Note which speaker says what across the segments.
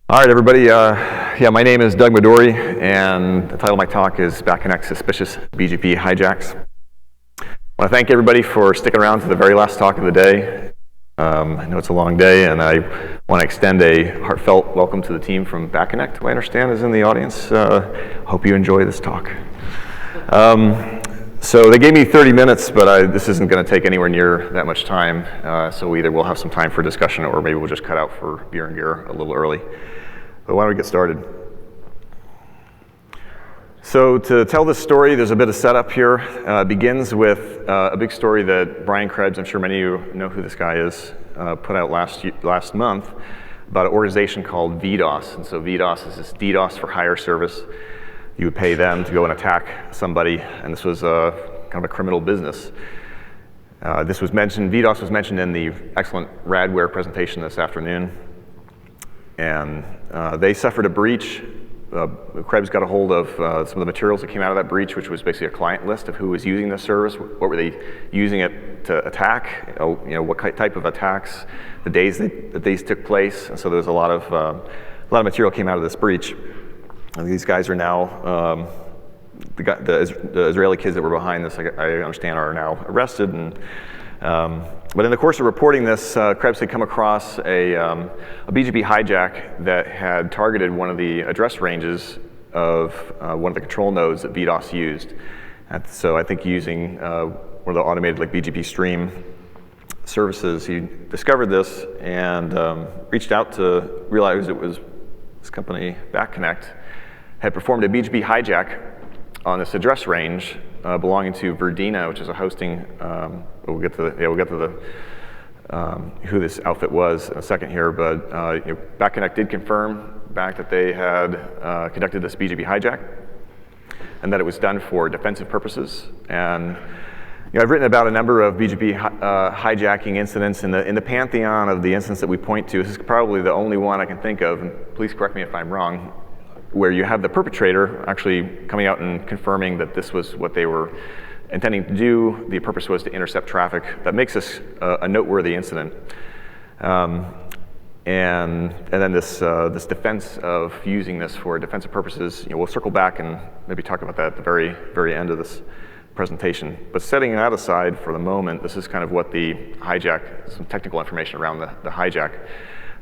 Speaker 1: All right, everybody. My name is Doug Midori, and the title of my talk is BackConnects Suspicious BGP Hijacks. I want to thank everybody for sticking around to the very last talk of the day. I know it's a long day, and I want to extend a heartfelt welcome to the team from BackConnect, who I understand is in the audience. Hope you enjoy this talk. So they gave me 30 minutes, but this isn't going to take anywhere near that much time. So either we'll have some time for discussion, or maybe we'll just cut out for beer and gear a little early. But why don't we get started? So to tell this story, there's a bit of setup here. It begins with a big story that Brian Krebs, I'm sure many of you know who this guy is, put out last month about an organization called VDOS. And so VDOS is this DDoS for hire service. You would pay them to go and attack somebody, and this was kind of a criminal business. VDOS was mentioned in the excellent Radware presentation this afternoon. And they suffered a breach. Krebs got a hold of some of the materials that came out of that breach, which was basically a client list of who was using this service, what were they using it to attack, what type of attacks, the days that these took place. And so there was a lot of material came out of this breach. And these guys are now, the Israeli kids that were behind this, I understand, are now arrested. But in the course of reporting this, Krebs had come across a BGP hijack that had targeted one of the address ranges of one of the control nodes that VDOS used. And so I think using one of the automated BGP stream services, he discovered this and reached out to realize it was this company, BackConnect, had performed a BGP hijack on this address range belonging to Verdina, which is a hosting. We'll get to who this outfit was in a second here, but BackConnect did confirm back that they had conducted this BGP hijack, and that it was done for defensive purposes. And I've written about a number of BGP hijacking incidents in the pantheon of the incidents that we point to. This is probably the only one I can think of, and please correct me if I'm wrong, where you have the perpetrator actually coming out and confirming that this was what they were intending to do. The purpose was to intercept traffic. That makes this a noteworthy incident. And then this defense of using this for defensive purposes, we'll circle back and maybe talk about that at the very, very end of this presentation. But setting that aside for the moment, this is kind of what the hijack, some technical information around the hijack.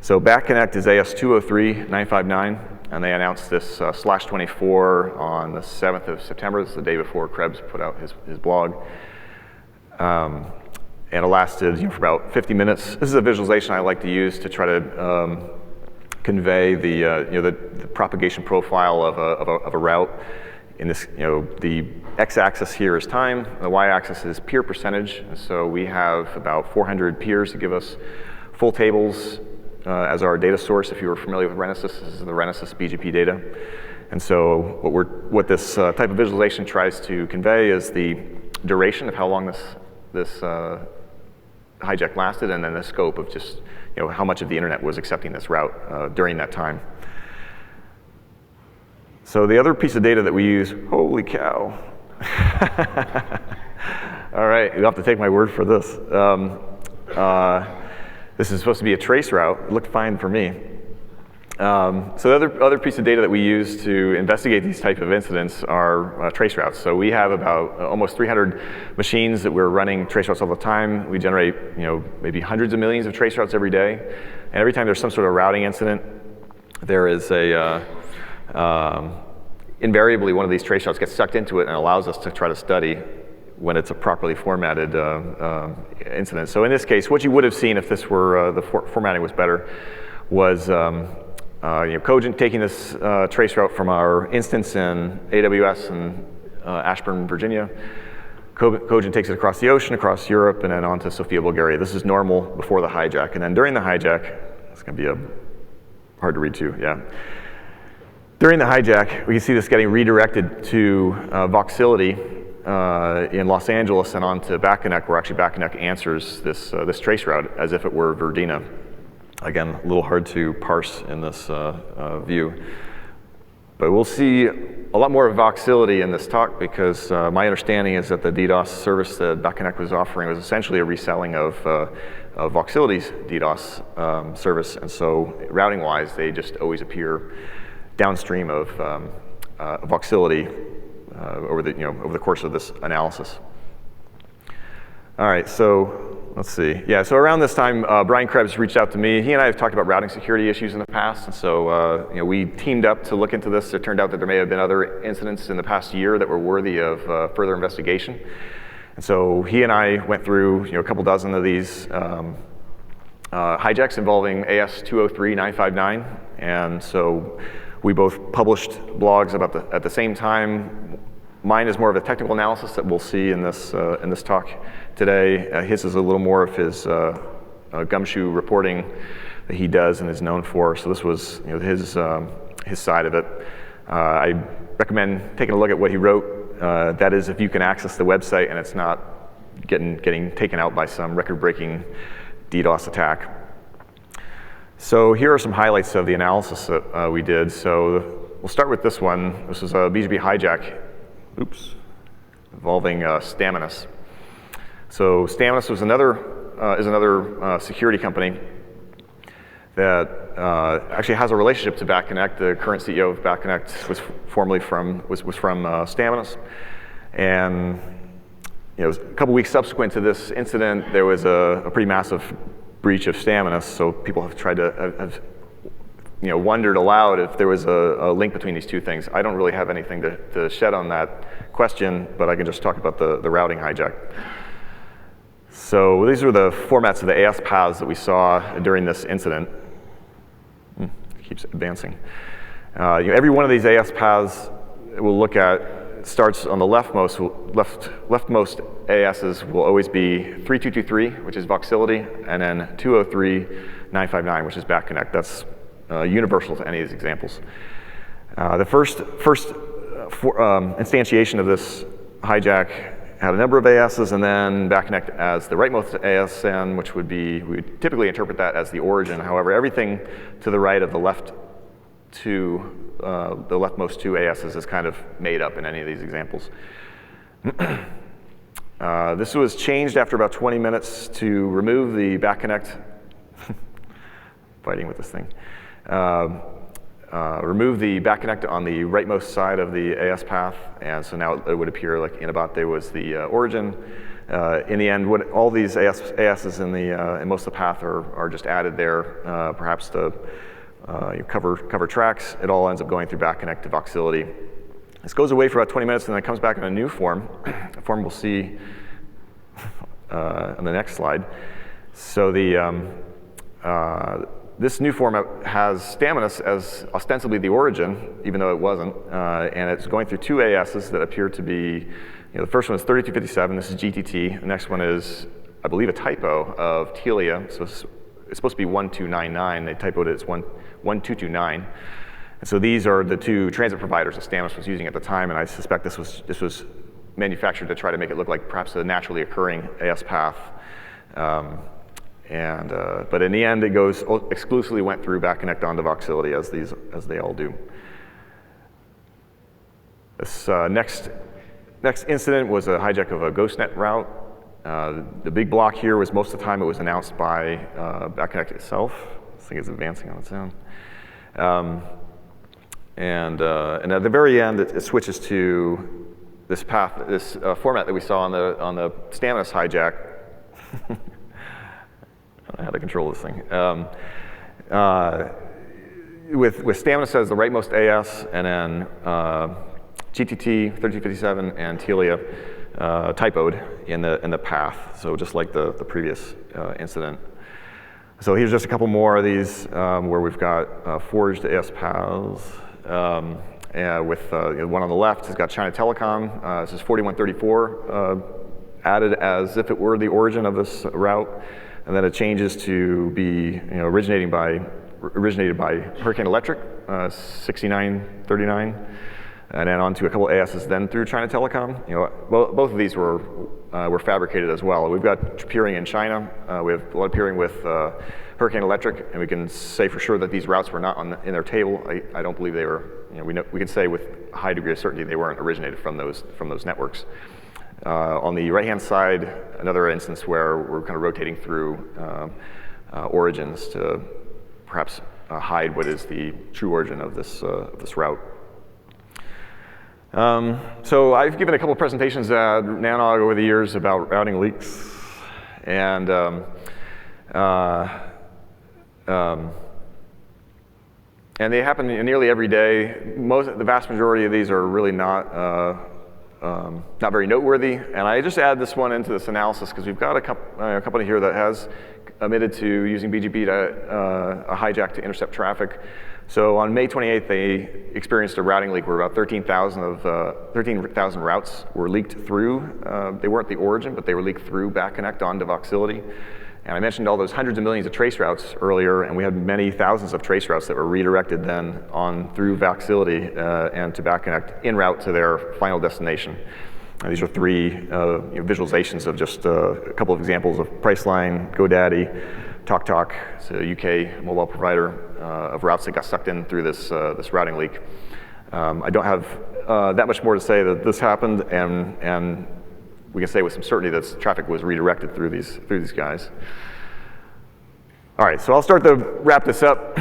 Speaker 1: So BackConnect is AS203-959, and they announced this /24 on the 7th of September. This is the day before Krebs put out his blog. And it lasted for about 50 minutes. This is a visualization I like to use to try to convey the propagation profile of a route. In this, the x-axis here is time, the y-axis is peer percentage. And so we have about 400 peers to give us full tables as our data source. If you were familiar with Renesys, this is the Renesys BGP data. And so what this type of visualization tries to convey is the duration of how long this hijack lasted, and then the scope of just how much of the internet was accepting this route during that time. So the other piece of data that we use, holy cow. All right, you'll have to take my word for this. This is supposed to be a trace route. It looked fine for me. So the other piece of data that we use to investigate these type of incidents are trace routes. So we have about almost 300 machines that we're running trace routes all the time. We generate maybe hundreds of millions of trace routes every day. And every time there's some sort of routing incident, there is invariably one of these trace routes gets sucked into it and allows us to try to study when it's a properly formatted incident. So in this case, what you would have seen if this were the formatting was better was Cogent taking this trace route from our instance in AWS in Ashburn, Virginia. Cogent takes it across the ocean, across Europe, and then on to Sofia, Bulgaria. This is normal before the hijack. And then during the hijack, it's going to be hard to read too, yeah. During the hijack, we can see this getting redirected to Voxility in Los Angeles and on to BackConnect, where actually BackConnect answers this trace route as if it were Verdina. Again, a little hard to parse in this view. But we'll see a lot more of Voxility in this talk because my understanding is that the DDoS service that BackConnect was offering was essentially a reselling of Voxility's DDoS service, and so routing-wise, they just always appear downstream of Voxility over the course of this analysis. All right, so let's see. Yeah, so around this time, Brian Krebs reached out to me. He and I have talked about routing security issues in the past, and so we teamed up to look into this. It turned out that there may have been other incidents in the past year that were worthy of further investigation. And so he and I went through a couple dozen of these hijacks involving AS203-959, and so we both published blogs about at the same time. Mine is more of a technical analysis that we'll see in this talk today. His is a little more of his gumshoe reporting that he does and is known for. So this was his side of it. I recommend taking a look at what he wrote. That is, if you can access the website and it's not getting taken out by some record-breaking DDoS attack. So here are some highlights of the analysis that we did. So we'll start with this one. This is a BGP hijack. Oops, involving Staminus. So Staminus was is another security company that actually has a relationship to BackConnect. The current CEO of BackConnect was formerly from Staminus, and a couple weeks subsequent to this incident, there was a pretty massive breach of Staminus. So people have tried to have wondered aloud if there was a link between these two things. I don't really have anything to shed on that question, but I can just talk about the routing hijack. So these are the formats of the AS paths that we saw during this incident. It keeps advancing. Every one of these AS paths we'll look at starts on the leftmost ASs will always be 3223, which is Voxility, and then 203.959, which is BackConnect. That's universal to any of these examples. The first instantiation of this hijack had a number of ASs, and then BackConnect as the rightmost ASN, which we would typically interpret that as the origin. However, everything to the right of the leftmost two ASs is kind of made up in any of these examples. This was changed after about 20 minutes to remove the BackConnect. Fighting with this thing. Remove the BackConnect on the rightmost side of the AS path, and so now it would appear like in about there was the origin. In the end, all these ASs in most of the path are just added there, perhaps to cover tracks. It all ends up going through BackConnect to Voxility. This goes away for about 20 minutes, and then it comes back in a new form, a form we'll see on the next slide. So this new format has Staminus as ostensibly the origin, even though it wasn't, and it's going through two ASs that appear to be, the first one is 3257, this is GTT, the next one is, I believe, a typo of Telia, so it's supposed to be 1299, they typoed it as 1229, and so these are the two transit providers that Staminus was using at the time, and I suspect this was manufactured to try to make it look like perhaps a naturally occurring AS path. But in the end, it exclusively went through BackConnect onto Voxility as they all do. This next incident was a hijack of a GhostNet route. The big block here was most of the time it was announced by BackConnect itself. This thing is advancing on its own. And at the very end, it switches to this path, this format that we saw on the Staminus hijack. I don't know how to control this thing. With Staminus as the rightmost AS, and then GTT, 3257, and Telia typoed in the path. So just like the previous incident. So here's just a couple more of these where we've got forged AS paths. With one on the left has got China Telecom. This is 4134, added as if it were the origin of this route. And then it changes to be originated by Hurricane Electric, 6939. and then onto a couple of ASs, then through China Telecom. Both of these were fabricated as well. We've got peering in China. We have a lot of peering with Hurricane Electric, and we can say for sure that these routes were not in their table. I don't believe they were. We can say with a high degree of certainty they weren't originated from those networks. On the right-hand side, another instance where we're kind of rotating through origins to perhaps hide what is the true origin of this route. So I've given a couple of presentations at NANOG over the years about routing leaks, and they happen nearly every day. The vast majority of these are really not very noteworthy, and I just add this one into this analysis because we've got a company here that has admitted to using BGP to a hijack to intercept traffic. So on May 28th, they experienced a routing leak where about 13,000 routes were leaked through. They weren't the origin, but they were leaked through BackConnect onto Voxility. And I mentioned all those hundreds of millions of trace routes earlier, and we had many thousands of trace routes that were redirected then on through Voxility and to BackConnect en route to their final destination. And these are three visualizations of just a couple of examples of Priceline, GoDaddy, TalkTalk, it's a UK mobile provider of routes that got sucked in through this routing leak. I don't have that much more to say that this happened, and we can say with some certainty that traffic was redirected through these guys. All right, so I'll start to wrap this up,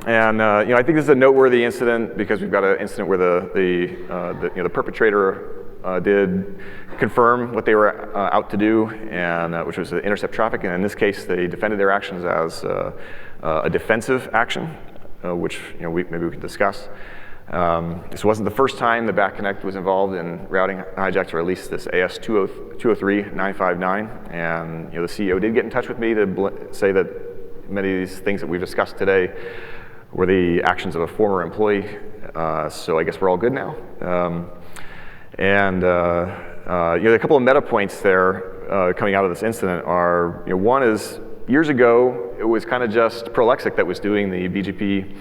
Speaker 1: and I think this is a noteworthy incident because we've got an incident where the perpetrator did confirm what they were out to do, and which was to intercept traffic. And in this case, they defended their actions as a defensive action, which maybe we can discuss. This wasn't the first time the BackConnect was involved in routing hijacks, or at least this AS 203959. And the CEO did get in touch with me to say that many of these things that we've discussed today were the actions of a former employee. So I guess we're all good now. A couple of meta points there coming out of this incident are, one is years ago it was kind of just Prolexic that was doing the BGP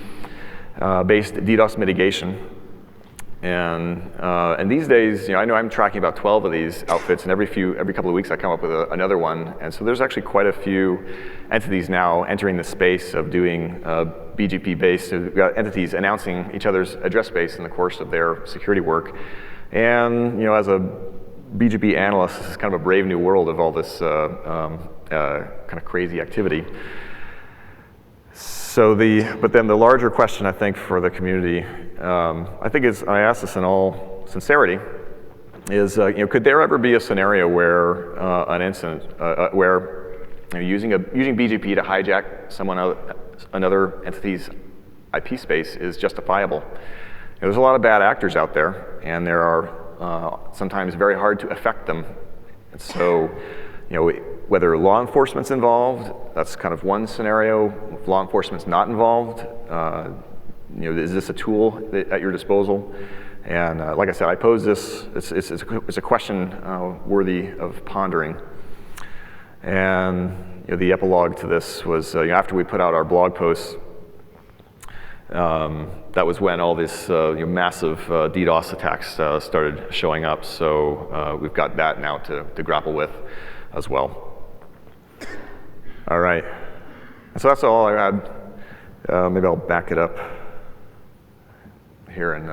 Speaker 1: based DDoS mitigation, and these days, I know I'm tracking about 12 of these outfits, and every couple of weeks I come up with another one, and so there's actually quite a few entities now entering the space of doing BGP based. So we've got entities announcing each other's address space in the course of their security work. And as a BGP analyst, this is kind of a brave new world of all this kind of crazy activity. But then the larger question, I think, for the community, I think I ask this in all sincerity, is could there ever be a scenario where an incident where using BGP to hijack another entity's IP space is justifiable? There's a lot of bad actors out there, and there are sometimes very hard to affect them. And so, whether law enforcement's involved, that's kind of one scenario. If law enforcement's not involved, is this a tool at your disposal? And like I said, I pose this. It's a question worthy of pondering. And the epilogue to this was after we put out our blog posts. That was when all this massive DDoS attacks started showing up. So we've got that now to grapple with as well. All right. So that's all I had. Maybe I'll back it up here, and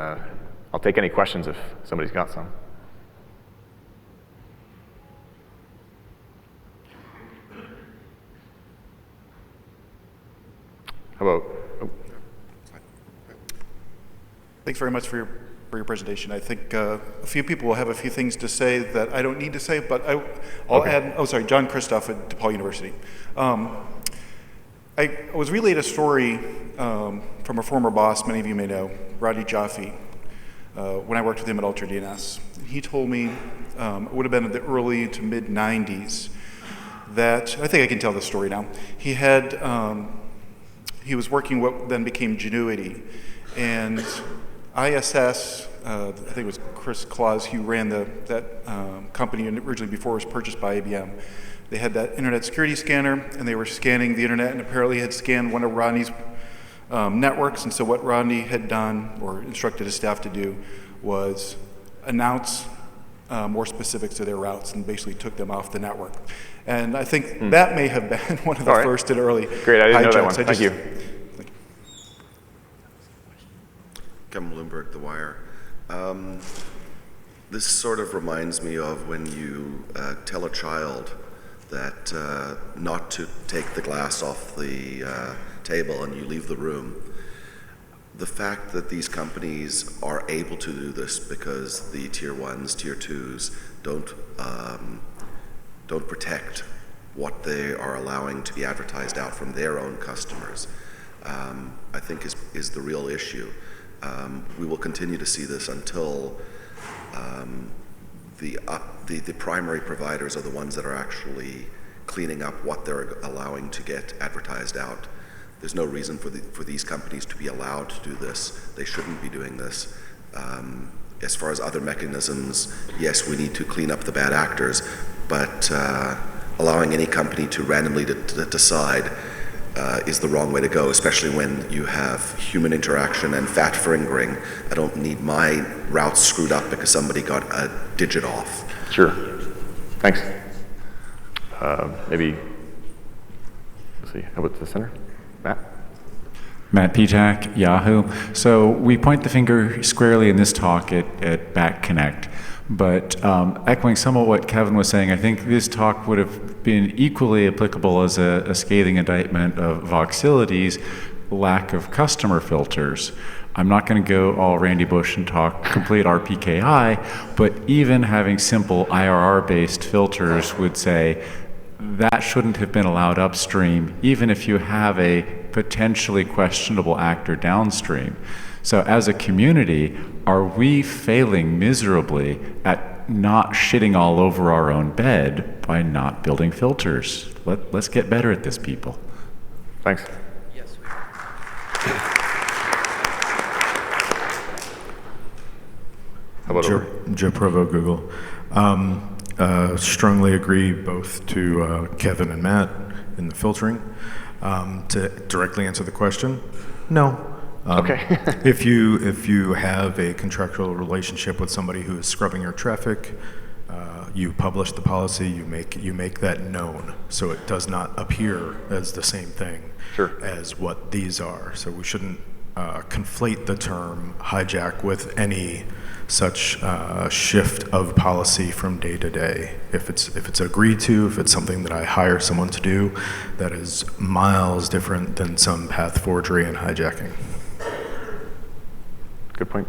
Speaker 1: I'll take any questions if somebody's got some. How about?
Speaker 2: Thanks very much for your presentation. I think a few people will have a few things to say that I don't need to say, but I'll add. Oh, sorry, John Christoph at DePaul University. I was relayed a story from a former boss, many of you may know, Rodney Jaffe, when I worked with him at Ultra DNS. He told me, it would have been in the early to mid 90s, that, I think I can tell this story now. He was working what then became Genuity, and ISS, I think it was Chris Claus, who ran that company originally before it was purchased by IBM. They had that internet security scanner, and they were scanning the internet, and apparently had scanned one of Rodney's networks. And so what Rodney had done, or instructed his staff to do, was announce more specifics to their routes and basically took them off the network. And I think that may have been one of the first and early
Speaker 1: Great, I didn't know that
Speaker 2: hijacks.
Speaker 1: one. Thank you.
Speaker 3: Kevin Bloomberg, The Wire. This sort of reminds me of when you tell a child that not to take the glass off the table and you leave the room. The fact that these companies are able to do this because the tier ones, tier twos don't protect what they are allowing to be advertised out from their own customers, I think is the real issue. We will continue to see this until the primary providers are the ones that are actually cleaning up what they're allowing to get advertised out. There's no reason for these companies to be allowed to do this. They shouldn't be doing this. As far as other mechanisms, yes, we need to clean up the bad actors, but allowing any company to randomly decide is the wrong way to go, especially when you have human interaction and fat fingering. I don't need my routes screwed up because somebody got a digit off.
Speaker 1: Sure. Thanks. Maybe, let's see, how about the center? Matt?
Speaker 4: Matt Hijack, Yahoo. So we point the finger squarely in this talk at BackConnect, but echoing somewhat what Kevin was saying, I think this talk would have been equally applicable as a scathing indictment of Voxility's lack of customer filters. I'm not going to go all Randy Bush and talk complete RPKI, but even having simple IRR-based filters would say that shouldn't have been allowed upstream, even if you have a potentially questionable actor downstream. So as a community, are we failing miserably at not shitting all over our own bed by not building filters? Let's get better at this, people.
Speaker 1: Thanks.
Speaker 5: Yes, we are.
Speaker 1: How about over?
Speaker 6: Joe Provo, Google. Strongly agree both to Kevin and Matt in the filtering. To directly answer the question, no.
Speaker 1: Okay.
Speaker 6: if you have a contractual relationship with somebody who is scrubbing your traffic, you publish the policy, you make that known, so it does not appear as the same thing as what these are. So we shouldn't conflate the term hijack with any such shift of policy from day to day. If it's agreed to, if it's something that I hire someone to do, that is miles different than some path forgery and hijacking.
Speaker 1: Good point.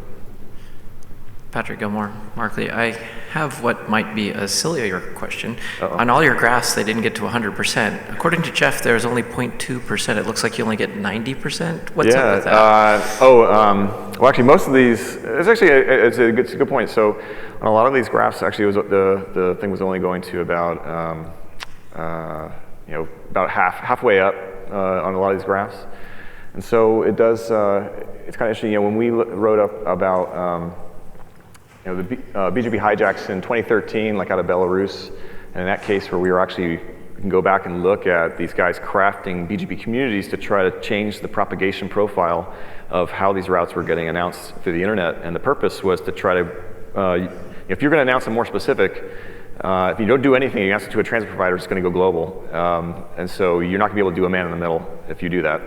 Speaker 5: Patrick Gilmore, Markley. I have what might be a sillier question. On all your graphs, they didn't get to 100%. According to Jeff, there's only 0.2%. It looks like you only get 90%. What's up with that?
Speaker 1: Well, actually, most of these, it's a good point. So on a lot of these graphs, actually, the thing was only going to about, about halfway up on a lot of these graphs. And so it does, it's kind of interesting, when we wrote up about, the BGP hijacks in 2013, like out of Belarus, and in that case where we can go back and look at these guys crafting BGP communities to try to change the propagation profile of how these routes were getting announced through the internet. And the purpose was to try to, if you're going to announce them more specific, if you don't do anything, you announce it to a transit provider, it's going to go global. And so you're not going to be able to do a man in the middle if you do that,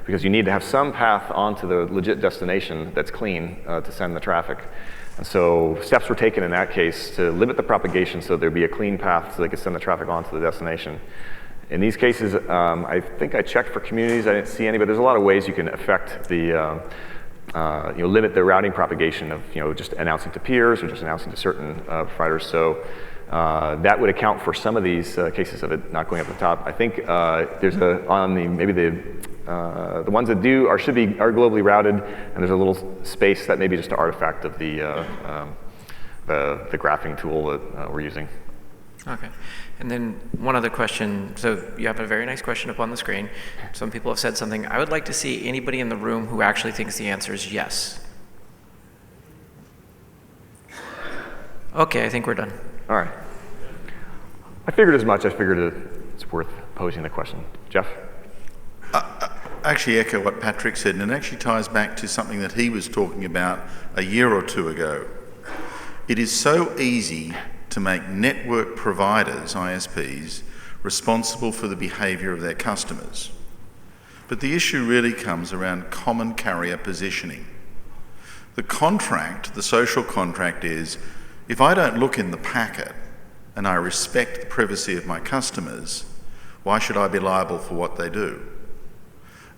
Speaker 1: because you need to have some path onto the legit destination that's clean to send the traffic. And so steps were taken in that case to limit the propagation so there'd be a clean path so they could send the traffic onto the destination. In these cases, I think I checked for communities, I didn't see any, but there's a lot of ways you can affect the, limit the routing propagation of, just announcing to peers or just announcing to certain providers. So that would account for some of these cases of it not going up the top. I think there's the ones that are globally routed, and there's a little space that may be just an artifact of the graphing tool that we're using.
Speaker 5: Okay. And then one other question. So you have a very nice question up on the screen. Some people have said something. I would like to see anybody in the room who actually thinks the answer is yes. Okay, I think we're done.
Speaker 1: All right. I figured as much. I figured it's worth posing the question. Jeff?
Speaker 7: Actually echo what Patrick said, and it actually ties back to something that he was talking about a year or two ago. It is so easy to make network providers, ISPs, responsible for the behaviour of their customers. But the issue really comes around common carrier positioning. The contract, the social contract is, if I don't look in the packet and I respect the privacy of my customers, why should I be liable for what they do?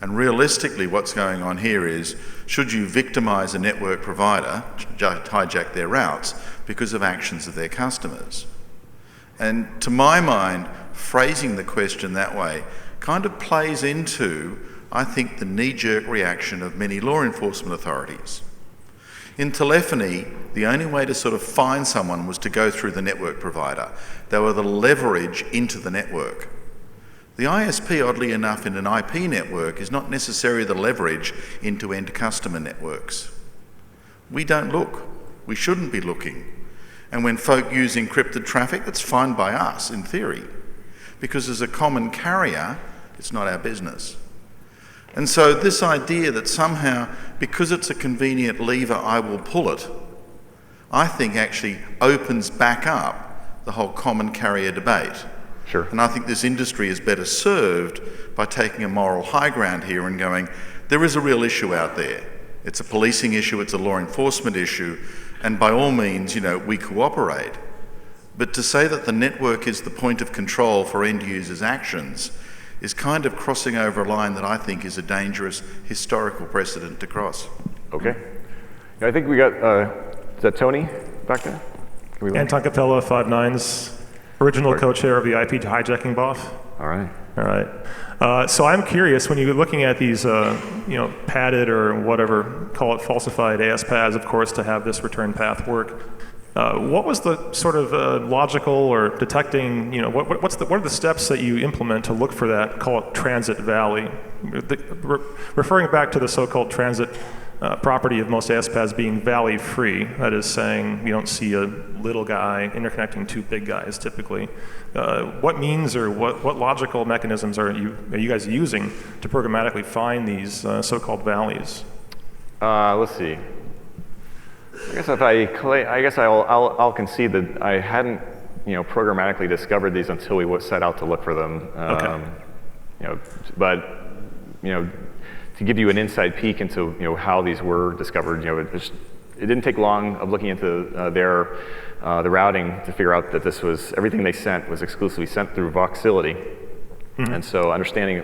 Speaker 7: And realistically, what's going on here is, should you victimise a network provider, hijack their routes, because of actions of their customers? And to my mind, phrasing the question that way kind of plays into, I think, the knee-jerk reaction of many law enforcement authorities. In telephony, the only way to sort of find someone was to go through the network provider. They were the leverage into the network. The ISP, oddly enough, in an IP network is not necessarily the leverage into end customer networks. We don't look. We shouldn't be looking. And when folk use encrypted traffic, that's fine by us, in theory. Because as a common carrier, it's not our business. And so this idea that somehow, because it's a convenient lever, I will pull it, I think actually opens back up the whole common carrier debate.
Speaker 1: Sure.
Speaker 7: And I think this industry is better served by taking a moral high ground here and going, there is a real issue out there. It's a policing issue, it's a law enforcement issue, and by all means, we cooperate. But to say that the network is the point of control for end users' actions is kind of crossing over a line that I think is a dangerous historical precedent to cross.
Speaker 1: Okay. Yeah, I think we got, is that Tony back there?
Speaker 8: Anton Capella, 5'9", original co-chair of the IP hijacking BOF.
Speaker 1: All right.
Speaker 8: All right. So I'm curious, when you're looking at these, padded or whatever, call it falsified ASPads, of course, to have this return path work, what was the sort of logical or detecting, what are the steps that you implement to look for that, call it transit valley? Referring back to the so-called transit property of most ASPads being valley free, that is saying you don't see a little guy interconnecting two big guys typically. What means or what logical mechanisms are you guys using to programmatically find these so-called valleys?
Speaker 1: Let's see. I guess I'll concede that I hadn't, programmatically discovered these until we set out to look for them.
Speaker 8: Okay.
Speaker 1: But to give you an inside peek into how these were discovered, it didn't take long of looking into the routing to figure out that everything they sent was exclusively sent through Voxility. Mm-hmm. And so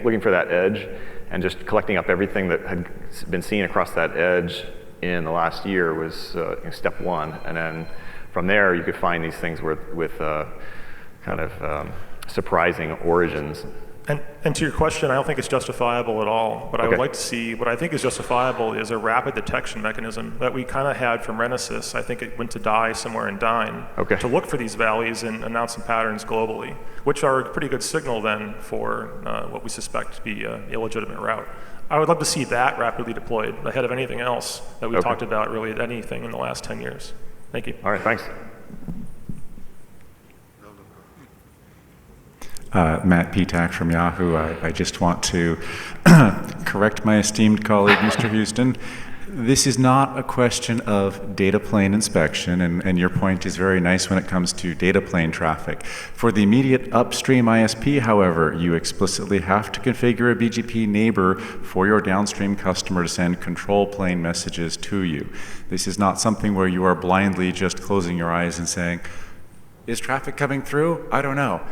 Speaker 1: looking for that edge and just collecting up everything that had been seen across that edge in the last year was step one. And then from there, you could find these things with kind of surprising origins.
Speaker 8: And to your question, I don't think it's justifiable at all. But I would like to see, what I think is justifiable is a rapid detection mechanism that we kind of had from Renesys. I think it went to die somewhere in Dyn, to look for these valleys and announce some patterns globally, which are a pretty good signal then for what we suspect to be an illegitimate route. I would love to see that rapidly deployed ahead of anything else that we talked about, really anything in the last 10 years. Thank you.
Speaker 1: All right, thanks.
Speaker 4: Matt Petak from Yahoo. I just want to correct my esteemed colleague, Mr. Houston. This is not a question of data plane inspection, and your point is very nice when it comes to data plane traffic. For the immediate upstream ISP, however, you explicitly have to configure a BGP neighbor for your downstream customer to send control plane messages to you. This is not something where you are blindly just closing your eyes and saying, is traffic coming through? I don't know.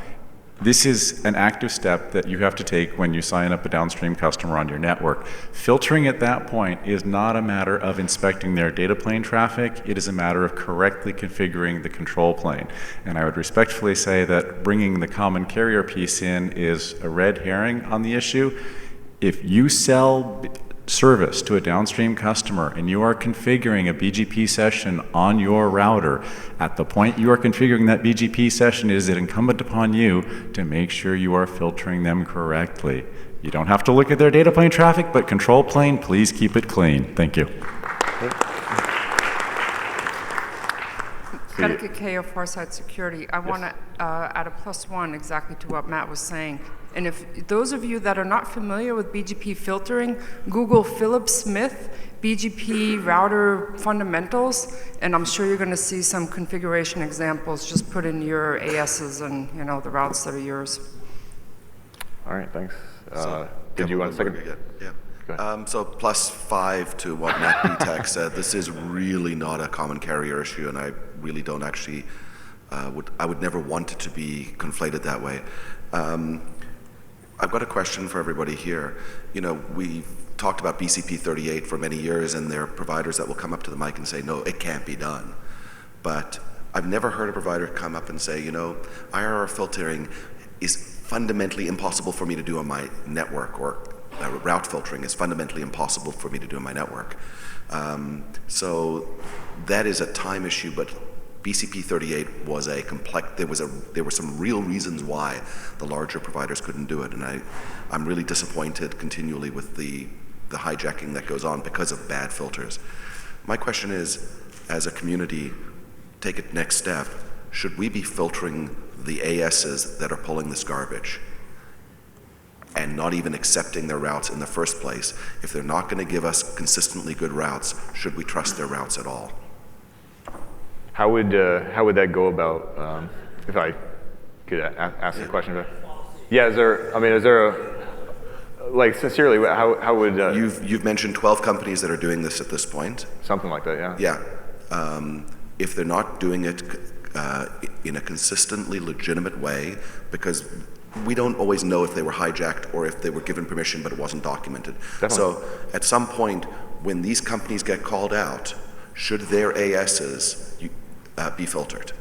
Speaker 4: This is an active step that you have to take when you sign up a downstream customer on your network. Filtering at that point is not a matter of inspecting their data plane traffic. It is a matter of correctly configuring the control plane. And I would respectfully say that bringing the common carrier piece in is a red herring on the issue. If you sell service to a downstream customer and you are configuring a BGP session on your router, at the point you are configuring that BGP session, is it incumbent upon you to make sure you are filtering them correctly. You don't have to look at their data plane traffic, but control plane, please keep it clean. Thank you.
Speaker 9: Connecticut K of Farsight Security. I want to add a +1 exactly to what Matt was saying. And if those of you that are not familiar with BGP filtering, Google Philip Smith, BGP router fundamentals, and I'm sure you're going to see some configuration examples. Just put in your ASs and the routes that are yours.
Speaker 1: All right, thanks.
Speaker 3: So,
Speaker 1: Did you want a second?
Speaker 3: Yeah.
Speaker 1: Go ahead.
Speaker 3: So +5 to what Matt Hijacks said. This is really not a common carrier issue, and I really don't actually, I would never want it to be conflated that way. I've got a question for everybody here. We've talked about BCP 38 for many years, and there are providers that will come up to the mic and say, no, it can't be done. But I've never heard a provider come up and say, IRR filtering is fundamentally impossible for me to do on my network, or route filtering is fundamentally impossible for me to do on my network. So that is a time issue, but BCP 38 was a complex, there were some real reasons why the larger providers couldn't do it, and I'm really disappointed continually with the hijacking that goes on because of bad filters. My question is, as a community, take it next step, should we be filtering the ASs that are pulling this garbage and not even accepting their routes in the first place? If they're not going to give us consistently good routes, should we trust their routes at all?
Speaker 1: How would that go about, if I could ask the question? Yeah, is there sincerely, how would...
Speaker 3: You've mentioned 12 companies that are doing this at this point.
Speaker 1: Something like that, yeah.
Speaker 3: Yeah. If they're not doing it in a consistently legitimate way, because we don't always know if they were hijacked or if they were given permission but it wasn't documented. Definitely. So at some point, when these companies get called out, should their ASs be filtered?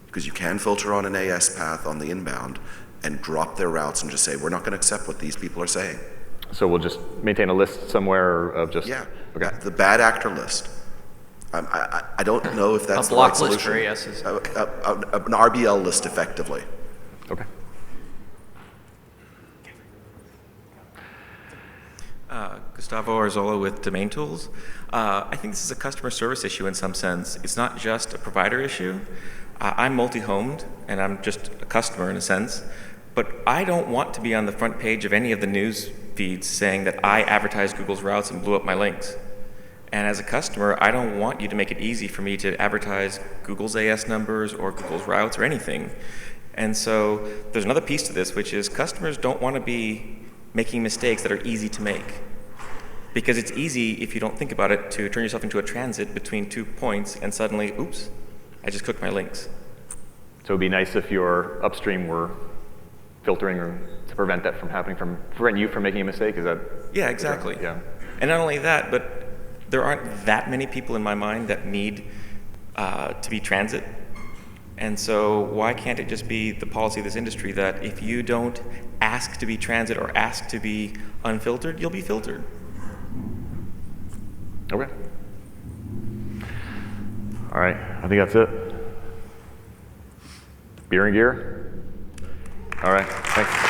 Speaker 3: Because you can filter on an AS path on the inbound and drop their routes and just say, we're not going to accept what these people are saying.
Speaker 1: So we'll just maintain a list somewhere of just...
Speaker 3: Yeah,
Speaker 1: okay.
Speaker 3: The bad actor list. I don't know if that's
Speaker 5: a
Speaker 3: the
Speaker 5: block
Speaker 3: right
Speaker 5: list
Speaker 3: solution.
Speaker 5: for ASs.
Speaker 3: An RBL list, effectively.
Speaker 1: Okay.
Speaker 10: Gustavo Arzola with Domain Tools. I think this is a customer service issue in some sense. It's not just a provider issue. I'm multi-homed, and I'm just a customer in a sense, but I don't want to be on the front page of any of the news feeds saying that I advertised Google's routes and blew up my links. And as a customer, I don't want you to make it easy for me to advertise Google's AS numbers or Google's routes or anything. And so there's another piece to this, which is customers don't want to be making mistakes that are easy to make. Because it's easy, if you don't think about it, to turn yourself into a transit between 2 points and suddenly, oops, I just cooked my links.
Speaker 1: So it'd be nice if your upstream were filtering or to prevent that from happening, prevent you from making a mistake? Is that?
Speaker 10: Yeah, exactly.
Speaker 1: Yeah.
Speaker 10: And not only that, but there aren't that many people in my mind that need to be transit. And so why can't it just be the policy of this industry that if you don't ask to be transit or ask to be unfiltered, you'll be filtered?
Speaker 1: Okay. All right, I think that's it. Beer and gear? All right, thanks.